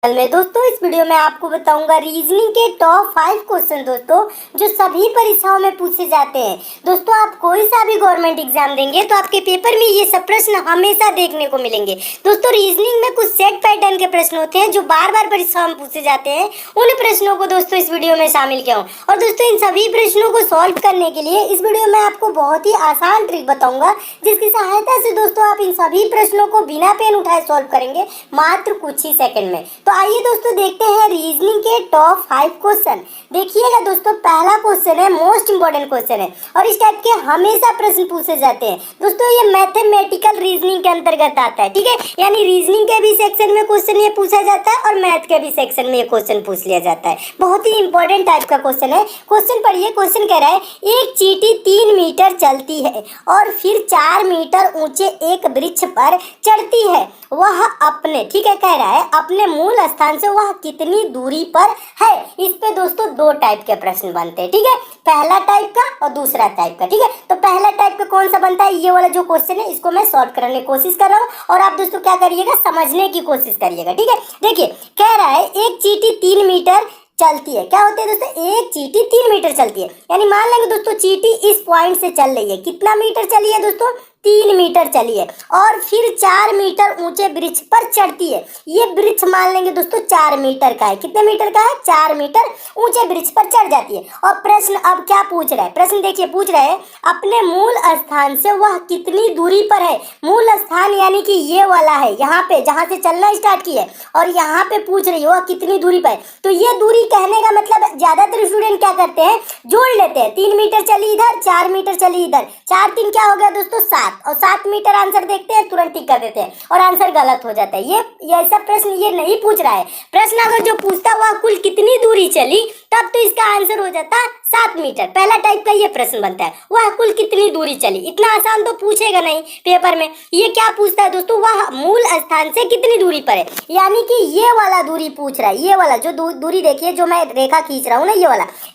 में दोस्तों इस वीडियो में आपको बताऊंगा रीजनिंग के टॉप 5 क्वेश्चन दोस्तों जो सभी परीक्षाओं में पूछे जाते हैं। दोस्तों आप कोई सा भी गवर्नमेंट एग्जाम देंगे तो आपके पेपर में ये सब प्रश्न हमेशा देखने को मिलेंगे। दोस्तों रीजनिंग में कुछ सेट पैटर्न के प्रश्न होते हैं जो बार बार परीक्षाओं में पूछे जाते हैं। उन प्रश्नों को दोस्तों इस वीडियो में शामिल किया हूँ और दोस्तों इन सभी प्रश्नों को सॉल्व करने के लिए इस वीडियो में आपको बहुत ही आसान ट्रिक बताऊंगा जिसकी सहायता से दोस्तों आप इन सभी प्रश्नों को बिना पेन उठाए सॉल्व करेंगे मात्र कुछ ही सेकंड में। तो आइए दोस्तों देखते हैं रीजनिंग के टॉप 5 क्वेश्चन। देखिएगा दोस्तों पहला क्वेश्चन है मोस्ट इंपोर्टेंट क्वेश्चन है और इस टाइप के हमेशा प्रश्न पूछे जाते हैं। दोस्तों ये मैथमेटिकल रीजनिंग के अंतर्गत आता है, ठीक है, यानी रीजनिंग के भी सेक्शन में क्वेश्चन ये पूछा जाता है और मैथ के भी सेक्शन में ये क्वेश्चन पूछ लिया जाता है। बहुत ही इंपॉर्टेंट टाइप का क्वेश्चन है। क्वेश्चन पढ़िए। क्वेश्चन कह रहा है एक चींटी 3 मीटर चलती है और फिर 4 मीटर ऊंचे एक वृक्ष पर चढ़ती है। वह अपने, ठीक है, कह रहा है अपने मूल स्थान से वह कितनी दूरी पर है। इस पे दोस्तों दो टाइप के प्रश्न बनते हैं, ठीक है, पहला टाइप का और दूसरा टाइप का, ठीक है। तो पहला टाइप का कौन सा बनता है, ये वाला जो क्वेश्चन है इसको मैं सॉल्व करने की कोशिश कर रहा हूँ और आप दोस्तों क्या करिएगा, समझने की कोशिश करिएगा, ठीक है। देखिए कह रहा है एक चींटी 3 मीटर चलती है। क्या होता है दोस्तों, एक चींटी 3 मीटर चलती है, यानी मान लेंगे दोस्तों चींटी इस पॉइंट से चल रही है। कितना मीटर चली है दोस्तों, 3 मीटर चली है और फिर 4 मीटर ऊंचे वृक्ष पर चढ़ती है। ये वृक्ष मान लेंगे दोस्तों 4 मीटर का है। कितने मीटर का है, 4 मीटर ऊंचे वृक्ष पर चढ़ जाती है। और प्रश्न अब क्या पूछ रहा है, प्रश्न देखिए पूछ रहा है अपने मूल स्थान से वह कितनी दूरी पर है। मूल स्थान यानी कि ये वाला है, यहाँ पे जहाँ से चलना स्टार्ट की है और यहाँ पे पूछ रही है वह कितनी दूरी पर है। तो ये दूरी कहने का मतलब ज्यादातर स्टूडेंट क्या करते हैं, जोड़ लेते हैं। 3 मीटर चली इधर, 4 मीटर चली इधर, 4 3 क्या हो गया दोस्तों 7 और 7 मीटर आंसर देखते हैं, तुरंत टिक कर देते हैं और आंसर गलत हो जाता है। ये ऐसा प्रश्न ये नहीं पूछ रहा है। प्रश्न अगर जो पूछता हुआ कुल कितनी दूरी चली तब तो इसका आंसर हो जाता 7 मीटर। पहला टाइप का ये प्रश्न बनता है, वह कुल कितनी दूरी चली। इतना आसान तो पूछेगा नहीं पेपर में। ये क्या पूछता है दोस्तों, वह मूल स्थान से कितनी दूरी पर है, यानी कि ये वाला दूरी पूछ रहा है। ये वाला जो दूरी देखिए, जो मैं रेखा खींच रहा हूँ ना,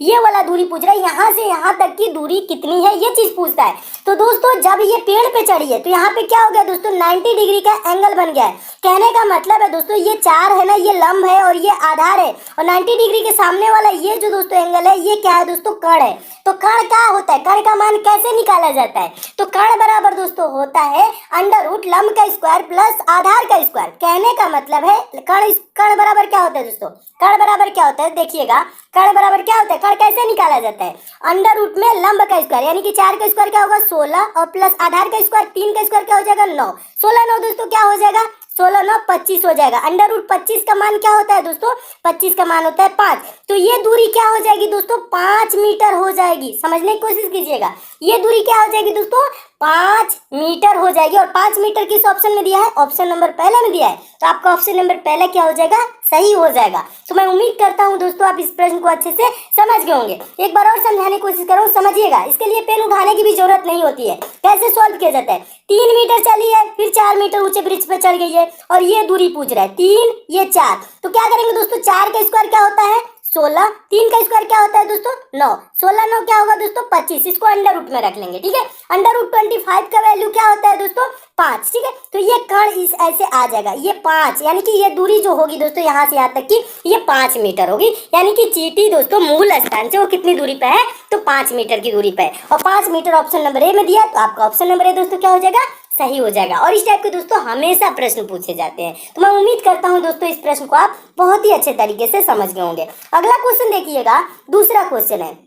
ये वाला दूरी पूछ रहा है। यहाँ से यहाँ तक की दूरी कितनी है ये चीज पूछता है। तो दोस्तों जब ये पेड़ पे चढ़ी है तो यहाँ पे क्या हो गया दोस्तों, 90 डिग्री का एंगल बन गया है। कहने का मतलब है दोस्तों ये 4 है ना, ये लंब है और ये आधार है और 90 डिग्री के सामने वाला ये जो दोस्तों एंगल है ये क्या है दोस्तों, कर्ण है। तो कर्ण क्या होता है, कर्ण का मान कैसे निकाला जाता है, तो कर्ण बराबर दोस्तों होता है अंडर रूट लंब का स्क्वायर प्लस आधार का स्क्वायर। कहने का मतलब है कर्ण बराबर क्या होता है दोस्तों, कर्ण बराबर क्या होता है, देखिएगा कर्ण बराबर क्या होता है, कर्ण कैसे निकाला जाता है, अंडर रूट में लंब का स्क्वायर यानी कि 4 का स्क्वायर क्या होगा 16 और प्लस आधार का स्क्वायर 3 का स्क्वायर क्या हो जाएगा 9। 16 9 दोस्तों क्या हो जाएगा, 16 9 25 हो जाएगा। अंडर रूट 25 का मान क्या होता है दोस्तों, 25 का मान होता है 5। तो ये दूरी क्या हो जाएगी दोस्तों, 5 मीटर हो जाएगी। समझने की कोशिश कीजिएगा, ये दूरी क्या हो जाएगी दोस्तों, 5 मीटर हो जाएगी। और 5 मीटर किस ऑप्शन में दिया है, ऑप्शन नंबर पहले में दिया है। तो आपका ऑप्शन नंबर पहले क्या हो जाएगा, सही हो जाएगा। तो मैं उम्मीद करता हूँ दोस्तों आप इस प्रश्न को अच्छे से समझ गए होंगे। एक बार और समझाने की कोशिश करो, समझिएगा। इसके लिए पेन उठाने की भी जरूरत नहीं होती है। कैसे सॉल्व किया जाता है, 3 मीटर चली है फिर 4 मीटर ऊंचे वृक्ष पे चढ़ गई है और ये दूरी पूछ रहा है 3 ये 4। तो क्या करेंगे दोस्तों, 4 का स्क्वायर क्या होता है 16, 3 का स्क्वायर क्या होता है दोस्तों 9, 16 9 क्या होगा दोस्तों 25। इसको अंडर रूट में रख लेंगे, ठीक है। अंडर रूट 25 का वैल्यू क्या होता है दोस्तों 5, ठीक है। तो ये कर्ण इस ऐसे आ जाएगा, ये 5 यानी कि ये दूरी जो होगी दोस्तों यहाँ से यहाँ तक की ये 5 मीटर होगी। यानी कि चींटी दोस्तों मूल स्थान से वो कितनी दूरी पे है, तो 5 मीटर की दूरी पे है और 5 मीटर ऑप्शन नंबर ए में दिया। तो आपका ऑप्शन नंबर ए दोस्तों क्या हो जाएगा, सही हो जाएगा। और इस टाइप के दोस्तों हमेशा प्रश्न पूछे जाते हैं। तो मैं उम्मीद करता हूं दोस्तों इस प्रश्न को आप बहुत ही अच्छे तरीके से समझ गए होंगे। अगला क्वेश्चन देखिएगा, दूसरा क्वेश्चन है।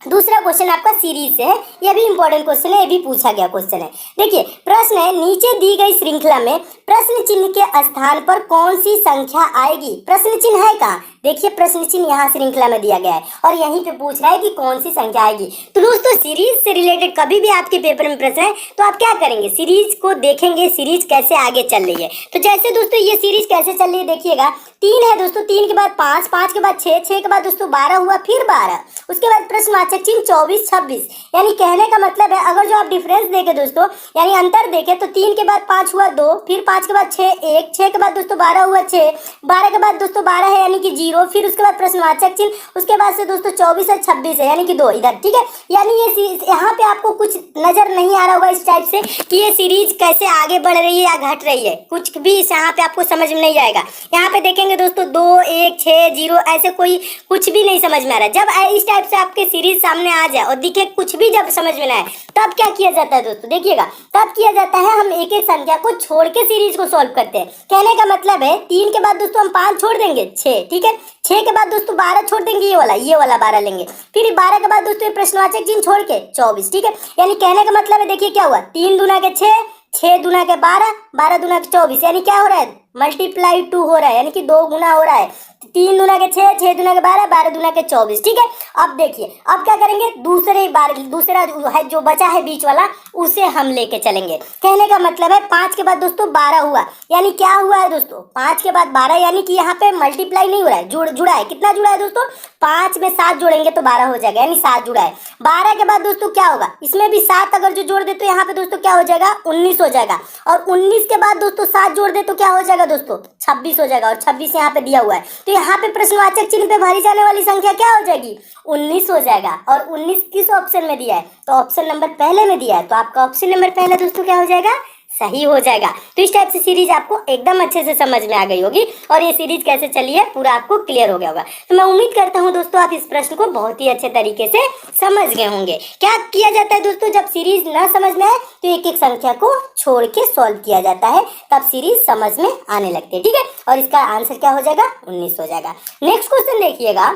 दूसरा क्वेश्चन आपका सीरीज से है, यह भी इंपॉर्टेंट क्वेश्चन है, ये भी पूछा गया क्वेश्चन है। देखिए प्रश्न है नीचे दी गई श्रृंखला में प्रश्न चिन्ह के स्थान पर कौन सी संख्या आएगी। प्रश्न चिन्ह है कहाँ, देखिए प्रश्न चिन्ह यहाँ श्रृंखला में दिया गया है और यहीं पे पूछ रहा है कि कौन सी संख्या आएगी। तो दोस्तों सीरीज से रिलेटेड कभी भी आपके पेपर में प्रश्न है तो आप क्या करेंगे, सीरीज को देखेंगे, सीरीज कैसे आगे चल रही है। तो जैसे दोस्तों ये सीरीज कैसे चल रही है देखिएगा, 3 है दोस्तों, 3 के बाद 5, 5 के बाद 6, 6 के बाद दोस्तों 12 हुआ, फिर 12, उसके बाद प्रश्नवाचक चिन्ह 24 26। यानी कहने का मतलब है अगर जो आप डिफरेंस देखे दोस्तों यानी अंतर देखे तो 3 के बाद 5 हुआ 2, फिर 5 के बाद 6 1, 6 के बाद दोस्तों 12 हुआ 6, 12 के बाद दोस्तों 12 है यानी कि 0, 0, फिर उसके बाद प्रश्नवाचक चिन्ह, उसके बाद से दोस्तों 24 है, 26 है, यानी कि 2 इधर, ठीक है। यानी ये यहाँ पे आपको कुछ नजर नहीं आ रहा होगा इस टाइप से कि ये सीरीज कैसे आगे बढ़ रही है या घट रही है, कुछ भी इस यहाँ पे आपको समझ में नहीं आएगा। यहाँ पे देखेंगे दोस्तों 2, 1, 6, 0 ऐसे कोई कुछ भी नहीं समझ में आ रहा है। जब इस टाइप से आपके सीरीज सामने आ जाए और दिखे कुछ भी जब समझ में ना आए, तब क्या किया जाता है दोस्तों, देखिएगा, तब किया जाता है हम एक एक संख्या को छोड़ के सीरीज को सॉल्व करते हैं। कहने का मतलब है 3 के बाद दोस्तों हम 5 छोड़ देंगे 6, ठीक है। 6 के बाद दोस्तों 12 छोड़ देंगे, ये वाला 12 लेंगे। फिर 12 के बाद दोस्तों ये प्रश्नवाचक चिन्ह छोड़ के 24, ठीक है। यानी कहने का मतलब है, देखिए क्या हुआ, 3 दूना के 6, 6 दूना के 12, 12 दूना के 24, यानी क्या हो रहा है, मल्टीप्लाई 2 हो रहा है, यानी कि 2 गुना हो रहा है। 3 दूना के 6, 6 दूना के 12, 12 दूना के 24, ठीक है। अब देखिए, अब क्या करेंगे, दूसरा है जो बचा है बीच वाला, उसे हम लेके चलेंगे। कहने का मतलब है 5 के बाद दोस्तों 12 हुआ, यानी क्या हुआ है दोस्तों, 5 के बाद 12, यानी कि यहाँ पे मल्टीप्लाई नहीं हो रहा है, जुड़ा है। कितना जुड़ा है दोस्तों, 5 में 7 जोड़ेंगे तो 12 हो जाएगा, यानी 7 जुड़ा है। 12 के बाद दोस्तों क्या होगा, इसमें भी 7 अगर जो जोड़ दे तो यहाँ पे दोस्तों क्या हो जाएगा, 19 हो जाएगा। और 19 के बाद दोस्तों 7 जोड़ दे तो क्या हो जाएगा दोस्तों, 26 हो जाएगा। और 26 यहाँ पे दिया हुआ है, तो यहाँ पे प्रश्नवाचक चिन्ह पे भरी जाने वाली संख्या क्या हो जाएगी, 19 हो जाएगा। और 19 किस ऑप्शन में दिया है, तो ऑप्शन नंबर पहले में दिया है, तो आपका ऑप्शन नंबर पहला दोस्तों क्या हो जाएगा, सही हो जाएगा। तो इस टाइप से सीरीज आपको एकदम अच्छे से समझ में आ गई होगी और ये सीरीज कैसे चली है पूरा आपको क्लियर हो गया होगा। तो मैं उम्मीद करता हूँ दोस्तों आप इस प्रश्न को बहुत ही अच्छे तरीके से समझ गए होंगे। क्या किया जाता है दोस्तों, जब सीरीज ना समझ में आए तो एक एक संख्या को छोड़ के सॉल्व किया जाता है, तब सीरीज समझ में आने लगती है, ठीक है। और इसका आंसर क्या हो जाएगा, 19 हो जाएगा। नेक्स्ट क्वेश्चन देखिएगा,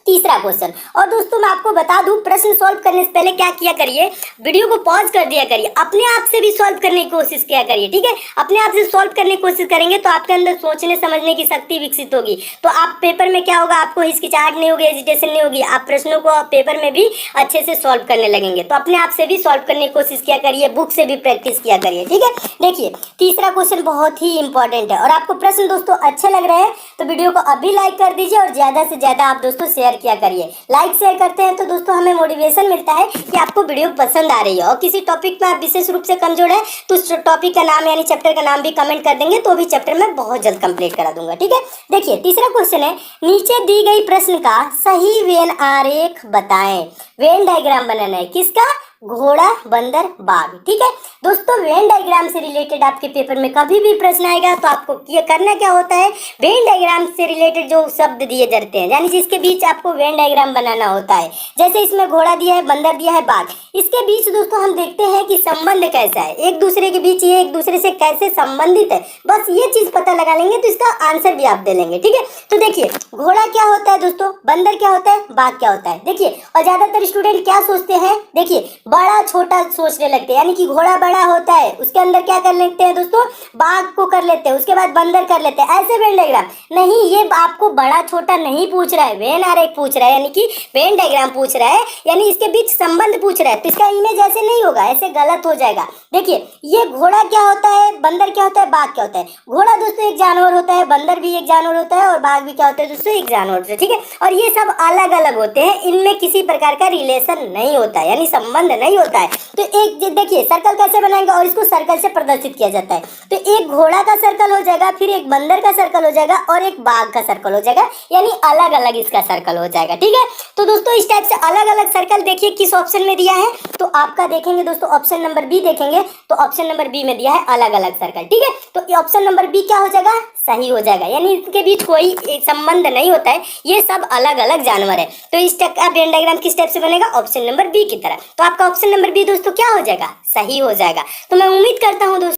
तीसरा क्वेश्चन। और दोस्तों मैं आपको बता दूं, प्रश्न सॉल्व करने से पहले क्या किया करिए, वीडियो को पॉज कर दिया करिए, अपने आप से भी सॉल्व करने की कोशिश किया करिए, ठीक है। अपने आप से सॉल्व करने की कोशिश करेंगे तो आपके अंदर सोचने समझने की शक्ति विकसित होगी। तो आप पेपर में क्या होगा, आपको हिचकिचाहट नहीं होगी, हेजिटेशन नहीं होगी, आप प्रश्नों को पेपर में भी अच्छे से सॉल्व करने लगेंगे। तो अपने आप से भी सॉल्व करने की कोशिश किया करिए, बुक से भी प्रैक्टिस किया करिए, ठीक है। देखिए तीसरा क्वेश्चन बहुत ही इंपॉर्टेंट है और आपको प्रश्न दोस्तों अच्छे लग रहे हैं तो वीडियो को अभी लाइक कर दीजिए और ज्यादा से ज्यादा आप दोस्तों शेयर किया करिए। लाइक शेयर करते हैं तो दोस्तों हमें मोटिवेशन मिलता है कि आपको वीडियो पसंद आ रही है। और किसी टॉपिक में आप विशेष रूप से कमजोर है तो उस टॉपिक का नाम यानी चैप्टर का नाम भी कमेंट कर देंगे तो भी चैप्टर में बहुत जल्द कंप्लीट करा दूंगा, ठीक है। देखिए तीसरा क्वेश्चन है, नीचे दी गई प्रश्न का सही वेन आरेख बताएं। वेन डायग्राम बनाना है, किसका, घोड़ा बंदर बाघ, ठीक है। दोस्तों वेन डायग्राम से रिलेटेड आपके पेपर में कभी भी प्रश्न आएगा तो आपको ये करना क्या होता है, वेन डायग्राम से रिलेटेड जो शब्द दिए जाते हैं यानी जिसके बीच आपको वेन डायग्राम बनाना होता है, जैसे इसमें घोड़ा दिया है, बंदर दिया है, बाघ, इसके बीच दोस्तों हम देखते हैं कि संबंध कैसा है, एक दूसरे के बीच ये एक दूसरे से कैसे संबंधित है, बस ये चीज पता लगा लेंगे तो इसका आंसर भी आप दे लेंगे, ठीक है। तो देखिए घोड़ा क्या होता है दोस्तों, बंदर क्या होता है, बाघ क्या होता है। देखिए और ज्यादातर स्टूडेंट क्या सोचते हैं, देखिए बड़ा छोटा सोचने लगते हैं, यानी कि घोड़ा बड़ा होता है उसके अंदर क्या कर लेते हैं दोस्तों, बाघ को कर लेते हैं, उसके बाद बंदर कर लेते हैं, ऐसे वेन डायग्राम नहीं, ये आपको बड़ा छोटा नहीं पूछ रहा है, वेन आरेख पूछ रहा है, यानी कि वेन डायग्राम पूछ रहा है, यानी इसके बीच संबंध पूछ रहा है। तो इसका इमेज ऐसे नहीं होगा, ऐसे गलत हो जाएगा। देखिए ये घोड़ा क्या होता है, बंदर क्या होता है, बाघ क्या होता है। घोड़ा दोस्तों एक जानवर होता है, बंदर भी एक जानवर होता है और बाघ भी क्या होता है दोस्तों, एक जानवर होता है, ठीक है। और ये सब अलग अलग होते हैं, इनमें किसी प्रकार का रिलेशन नहीं होता है, यानी संबंध नहीं होता है। तो एक देखिए सर्कल कैसे बनाएंगे और इसको सर्कल से प्रदर्शित किया जाता है। तो एक घोड़ा का सर्कल हो जाएगा, फिर एक बंदर का सर्कल हो जाएगा और एक बाघ का सर्कल हो जाएगा, यानी अलग अलग इसका सर्कल हो जाएगा, ठीक है। तो दोस्तों इस टाइप से अलग अलग सर्कल देखिए किस ऑप्शन में दिया है, तो आपका देखेंगे दोस्तों ऑप्शन नंबर बी देखेंगे तो ऑप्शन नंबर बी में दिया है अलग अलग सर्कल, ठीक है। तो ऑप्शन नंबर बी क्या हो जाएगा, सही हो जाएगा, यानी इसके बीच कोई एक संबंध नहीं होता है, ये सब अलग अलग जानवर है। तो इस टाइप का वेन डायग्राम किस टाइप से बनेगा, ऑप्शन नंबर बी की तरह। तो आपका ऑप्शन नंबर बी दोस्तों क्या हो जाएगा, सही हो जाएगा। तो मैं उम्मीद करता हूँ दोस्तों,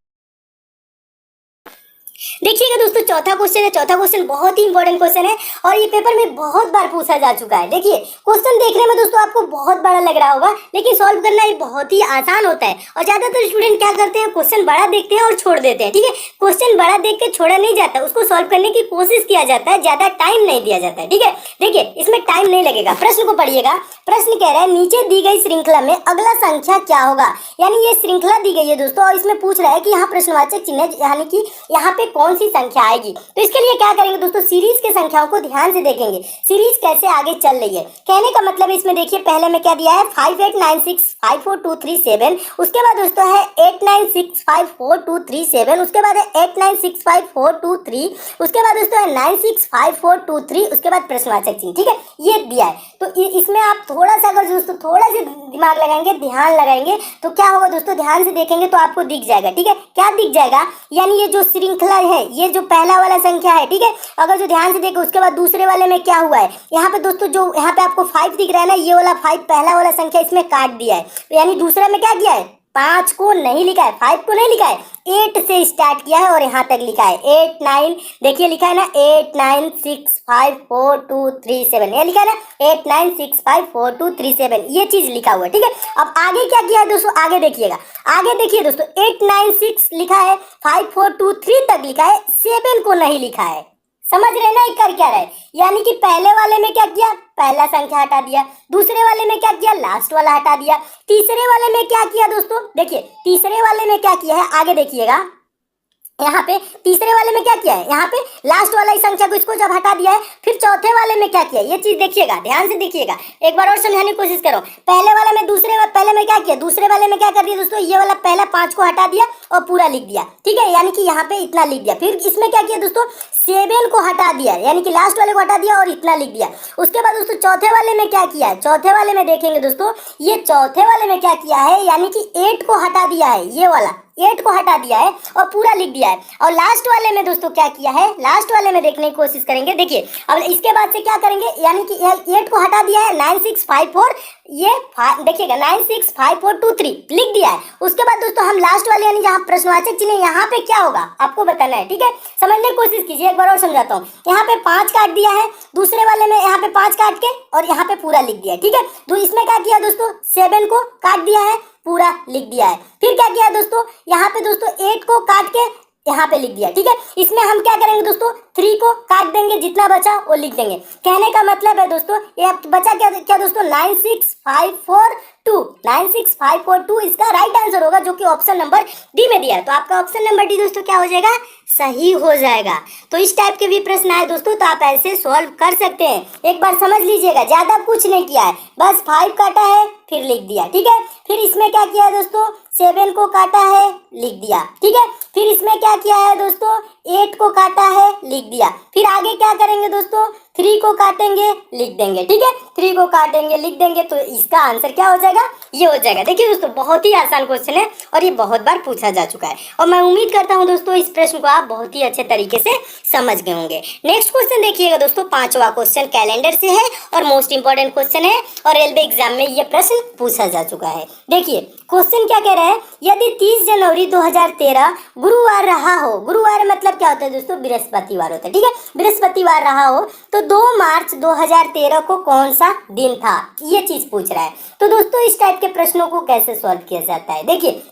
देखिएगा दोस्तों चौथा क्वेश्चन है। चौथा क्वेश्चन बहुत ही इंपॉर्टेंट क्वेश्चन है और ये पेपर में बहुत बार पूछा जा चुका है। देखिए क्वेश्चन देखने में दोस्तों आपको बहुत बड़ा लग रहा होगा, लेकिन सॉल्व करना ये बहुत ही आसान होता है। और ज्यादातर स्टूडेंट क्या करते हैं, क्वेश्चन बड़ा देखते हैं और छोड़ देते हैं, ठीक है। क्वेश्चन बड़ा देख के छोड़ा नहीं जाता, उसको सॉल्व करने की कोशिश किया जाता है, ज्यादा टाइम नहीं दिया जाता है, ठीक है। देखिए इसमें टाइम नहीं लगेगा, प्रश्न को पढ़िएगा। प्रश्न कह रहा है नीचे दी गई श्रृंखला में अगला संख्या क्या होगा। यानी ये श्रृंखला दी गई है दोस्तों और इसमें पूछ रहा है कि यहाँ प्रश्नवाचक चिन्ह यानी कि यहाँ पे कौन सी संख्या आएगी। तो इसके लिए क्या करेंगे दोस्तों, सीरीज के संख्याओं को ध्यान से देखेंगे, सीरीज कैसे आगे चल रही है। कहने का मतलब इसमें देखिए पहले में क्या दिया है 5896542337, उसके बाद दोस्तों है 89654237, उसके बाद है 89654223, उसके बाद दोस्तों है 965423, उसके बाद प्रश्नवाचक चिन्ह। ठीक है, ये दिया है। तो इसमें आप थोड़ा सा अगर दोस्तों थोड़ा सा दिमाग लगाएंगे, ध्यान लगाएंगे तो क्या होगा दोस्तों, ध्यान से देखेंगे तो आपको दिख जाएगा। ठीक है, क्या दिख जाएगा, यानी ये जो श्रृंखला है, ये जो पहला वाला संख्या है, ठीक है, अगर जो ध्यान से देखें उसके बाद दूसरे वाले में क्या हुआ है, यहाँ पे दोस्तों जो यहाँ पे आपको 5 दिख रहा है ना, ये वाला 5 पहला वाला संख्या इसमें काट दिया है। तो यानी दूसरा में क्या किया है, 5 को नहीं लिखा है, 5 को नहीं लिखा है, 8 से स्टार्ट किया है और यहाँ तक लिखा है 8 9, देखिए लिखा है ना 89654237, ये लिखा है ना 89654237, ये चीज लिखा हुआ है। ठीक है, अब आगे क्या किया है दोस्तों, आगे देखिएगा, आगे देखिए दोस्तों 896 लिखा है, 5423 तक लिखा है, 7 को नहीं लिखा है। समझ रहे ना, कर क्या रहा है, यानी कि पहले वाले में क्या किया, पहला संख्या हटा दिया, दूसरे वाले में क्या किया, लास्ट वाला हटा दिया, तीसरे वाले में क्या किया दोस्तों, देखिए तीसरे वाले में क्या किया है, आगे देखिएगा, यहाँ पे तीसरे वाले में क्या किया है, यहाँ पे लास्ट वाला ही संख्या को इसको जब हटा दिया है, फिर चौथे वाले में क्या किया, ये चीज देखिएगा, ध्यान से देखिएगा, एक बार और समझाने की कोशिश करो। पहले वाले में पहले में क्या किया, दूसरे वाले में क्या कर दिया दोस्तों, ये वाला पहला 5 को हटा दिया और पूरा लिख दिया। ठीक है, यानी कि यहाँ पे इतना लिख दिया, फिर इसमें क्या किया दोस्तों, 7 को हटा दिया, यानी कि लास्ट वाले को हटा दिया और इतना लिख दिया। उसके बाद दोस्तों चौथे वाले में क्या किया है, चौथे वाले में देखेंगे दोस्तों, ये चौथे वाले में क्या किया है, यानी कि 8 को हटा दिया है, ये वाला 8 को हटा दिया है और पूरा लिख दिया है। और लास्ट वाले में दोस्तों क्या किया है, लास्ट वाले में देखने की कोशिश करेंगे, देखिए अब इसके बाद से क्या करेंगे, यानी कि 8 को हटा दिया है, 9654, ये देखिएगा 965423 लिख दिया है। उसके बाद दोस्तों हम लास्ट वाले यानी जहाँ प्रश्नवाचक चिन्ह यहाँ पे क्या होगा आपको बताना है। ठीक है, समझने की कोशिश कीजिए, एक बार और समझाता हूँ। यहाँ पे 5 काट दिया है, दूसरे वाले में यहाँ पे 5 काट के और यहाँ पे पूरा लिख दिया है। ठीक है, तो इसमें क्या किया दोस्तों, 7 को काट दिया है, पूरा लिख दिया है। फिर क्या किया दोस्तों, यहाँ पे दोस्तों 8 को काट के यहाँ पे लिख दिया। ठीक है, इसमें हम क्या करेंगे दोस्तों, 3 को काट देंगे, जितना बचा वो लिख देंगे। कहने का मतलब है दोस्तों ये बचा क्या दोस्तों, 96542, 96542 इसका राइट आंसर होगा, जो कि ऑप्शन नंबर डी में दिया है। तो आपका ऑप्शन नंबर डी दोस्तों क्या हो जाएगा, सही हो जाएगा। तो इस टाइप के भी प्रश्न आए दोस्तों तो आप ऐसे सॉल्व कर सकते हैं। एक बार समझ लीजिएगा, ज्यादा कुछ नहीं किया है, बस 5 काटा है फिर लिख दिया। ठीक है, फिर इसमें क्या किया है दोस्तों, 7 को काटा है लिख दिया। ठीक है, फिर इसमें क्या किया है दोस्तों, 8 को काटा है लिख दिया। फिर आगे क्या करेंगे दोस्तों, 3 को काटेंगे लिख देंगे। ठीक है, 3 को काटेंगे लिख देंगे, तो इसका आंसर क्या हो जाएगा, ये हो जाएगा। देखिए दोस्तों बहुत ही आसान क्वेश्चन है और ये बहुत बार पूछा जा चुका है और मैं उम्मीद करता हूँ दोस्तों इस प्रश्न को आप बहुत ही अच्छे तरीके से समझ गए होंगे। नेक्स्ट क्वेश्चन देखिएगा दोस्तों, 5वां क्वेश्चन कैलेंडर से है और मोस्ट इंपॉर्टेंट क्वेश्चन है और रेलवे एग्जाम में ये प्रश्न पूछा जा चुका है। देखिए क्वेश्चन क्या कह रहा है, यदि 30 जनवरी 2013 गुरुवार रहा हो, गुरुवार मतलब क्या होता है दोस्तों, बृहस्पतिवार होता है। ठीक है, बृहस्पतिवार रहा हो तो 2 मार्च 2013 को कौन सा दिन था, ये चीज पूछ रहा है। तो दोस्तों इस टाइप के प्रश्नों को कैसे सॉल्व किया जाता है, देखिए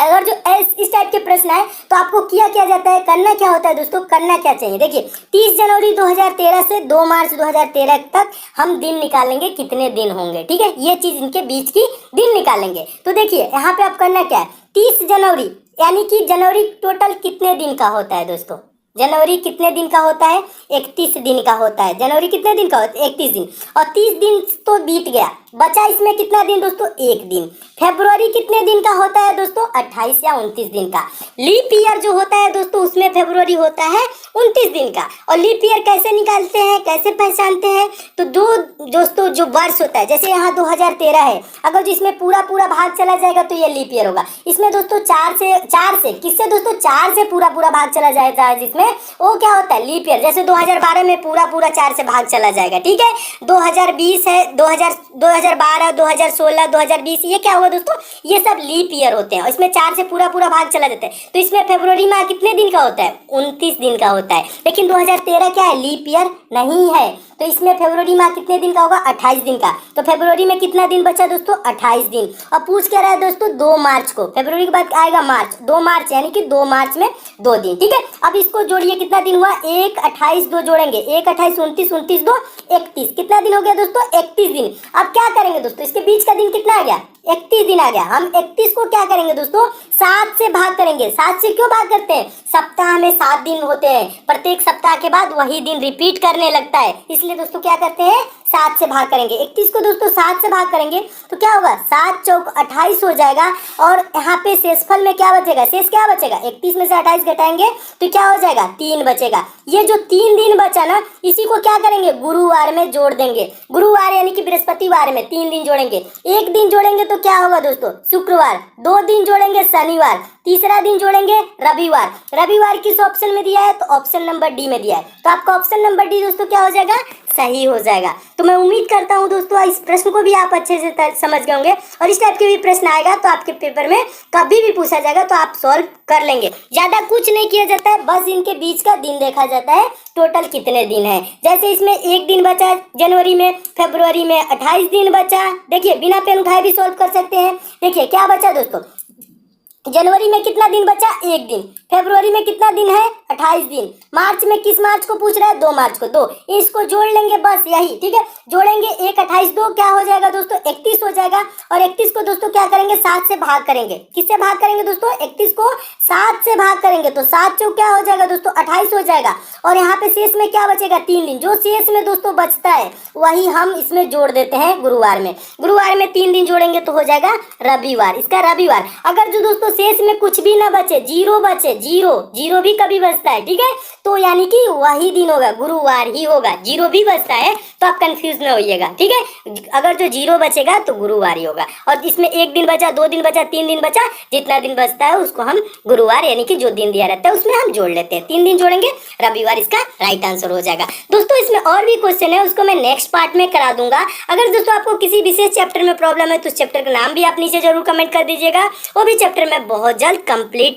अगर जो इस टाइप के प्रश्न आए तो आपको किया जाता है, करना क्या होता है दोस्तों, करना क्या चाहिए। देखिए 30 जनवरी 2013 से 2 मार्च 2013 तक हम दिन निकालेंगे, कितने दिन होंगे। ठीक है, ये चीज इनके बीच की दिन निकालेंगे। तो देखिए यहाँ पे आप करना क्या है, 30 जनवरी यानी कि जनवरी टोटल कितने दिन का होता है दोस्तों, जनवरी कितने दिन का होता है, 31 दिन का होता है। जनवरी कितने दिन का होता है, 31 दिन, और 30 दिन तो बीत गया, बचा इसमें कितना दिन दोस्तों, 1 दिन। फरवरी कितने दिन का होता है दोस्तों, 28 या 29 दिन का। लीप ईयर जो होता है दोस्तों उसमें फरवरी होता है 29 दिन का। और लीप ईयर कैसे निकालते हैं, कैसे पहचानते हैं, तो दो दोस्तों जो वर्ष होता है, जैसे यहाँ 2013 है, अगर जिसमें पूरा भाग चला जाएगा तो ये लीप ईयर होगा। इसमें दोस्तों 4 से किससे दोस्तों, 4 से पूरा भाग चला जाएगा, जिसमें वो क्या होता है, लीप ईयर। जैसे 2012 में पूरा 4 से भाग चला जाएगा। ठीक है, 2020 है, 2012, 2016, 2020, ये क्या हुआ दोस्तों, ये सब लीप ईयर होते हैं। इसमें 4 से पूरा भाग चला जाता है। तो इसमें फरवरी माह कितने दिन का होता है, 29 दिन का होता है। लेकिन 2013 क्या है, लीप ईयर नहीं है। तो तो इसमें फरवरी माह कितने दिन का होगा, 28 दिन का। तो फरवरी में कितना दिन बचा दोस्तों, 28 दिन। और पूछ क्या रहा है दोस्तों, 2 मार्च को, फरवरी के बाद आएगा मार्च, 2 मार्च यानी कि 2 मार्च में 2 दिन, ठीक है। अब इसको जोड़िए, कितना दिन हुआ, 1 28 2 जोड़ेंगे, 1 28 29 29 2 31, कितना दिन हो गया दोस्तों, 31 दिन। अब क्या करेंगे दोस्तों, इसके बीच का दिन कितना आ गया, 31 दिन आ गया। हम 31 को क्या करेंगे दोस्तों, 7 से भाग करेंगे। 7 से क्यों भाग करते हैं, सप्ताह में 7 दिन होते हैं, प्रत्येक सप्ताह के बाद वही दिन रिपीट करने लगता है, इसलिए दोस्तों क्या करते हैं, 7 से भाग करेंगे। 31 को दोस्तों 7 से भाग करेंगे तो क्या होगा, 7 चौक 28 हो जाएगा। और यहाँ पे शेषफल में क्या बचेगा, शेष क्या बचेगा, 31 में से 28 घटाएंगे तो क्या हो जाएगा, 3 बचेगा। ये जो 3 दिन बचा ना, इसी को क्या करेंगे, गुरुवार में जोड़ देंगे। गुरुवार यानी कि बृहस्पतिवार में 3 दिन जोड़ेंगे, 1 दिन जोड़ेंगे तो क्या होगा दोस्तों, शुक्रवार, 2 दिन जोड़ेंगे शनिवार, तीसरा दिन जोड़ेंगे रविवार। रविवार किस ऑप्शन में दिया है, तो ऑप्शन नंबर डी में दिया है। तो आपका ऑप्शन नंबर डी दोस्तों क्या हो जाएगा, सही हो जाएगा। तो मैं उम्मीद करता हूं दोस्तों इस प्रश्न को भी आप अच्छे से समझ गए होंगे, और इस टाइप के भी प्रश्न आएगा तो आपके पेपर में कभी भी पूछा जाएगा तो आप सॉल्व कर लेंगे। ज्यादा कुछ नहीं किया जाता है, बस इनके बीच का दिन देखा जाता है, टोटल कितने दिन है। जैसे इसमें 1 दिन बचा जनवरी में, फरवरी में 28 दिन बचा। देखिए बिना पेन उठाए भी सॉल्व कर सकते हैं। देखिए क्या बचा दोस्तों, जनवरी में कितना दिन बचा, 1 दिन। फरवरी में कितना दिन है, 28 दिन। मार्च में किस मार्च को पूछ रहा है, 2 मार्च को, 2। इसको जोड़ लेंगे बस यही, ठीक है। जोड़ेंगे 1 28 2 क्या हो जाएगा दोस्तों, 31 हो जाएगा। और 31 को दोस्तों क्या करेंगे, 7 से भाग करेंगे। किससे भाग करेंगे दोस्तों, 31 को 7 से भाग करेंगे तो 7 चौक क्या हो जाएगा दोस्तों, 28 हो जाएगा। और यहाँ पे शेष में क्या बचेगा, 3 दिन। जो शेष में दोस्तों बचता है वही हम इसमें जोड़ देते हैं गुरुवार में। गुरुवार में 3 दिन जोड़ेंगे तो हो जाएगा रविवार, इसका रविवार। अगर जो दोस्तों शेष में कुछ भी ना बचे, जीरो बचे, जीरो भी कभी बचता है, ठीक है, तो यानी कि वही दिन होगा, गुरुवार ही होगा। जीरो भी बचता है तो आप कंफ्यूज ना होइएगा, ठीक है। अगर जो जीरो बचेगा तो गुरुवार ही होगा। और इसमें 1 दिन बचा, 2 दिन बचा, 3 दिन बचा, जितना दिन बचता है उसको हम गुरुवार यानी कि जो दिन दिया रहता है उसमें हम जोड़ लेते हैं। 3 दिन जोड़ेंगे, रविवार इसका राइट आंसर हो जाएगा। दोस्तों इसमें और भी क्वेश्चन है, उसको मैं नेक्स्ट पार्ट में करा दूंगा। अगर दोस्तों आपको किसी विशेष चैप्टर में प्रॉब्लम है तो उस चैप्टर का नाम भी आप नीचे जरूर कमेंट कर दीजिएगा, वो भी चैप्टर में बहुत जल्द कंप्लीट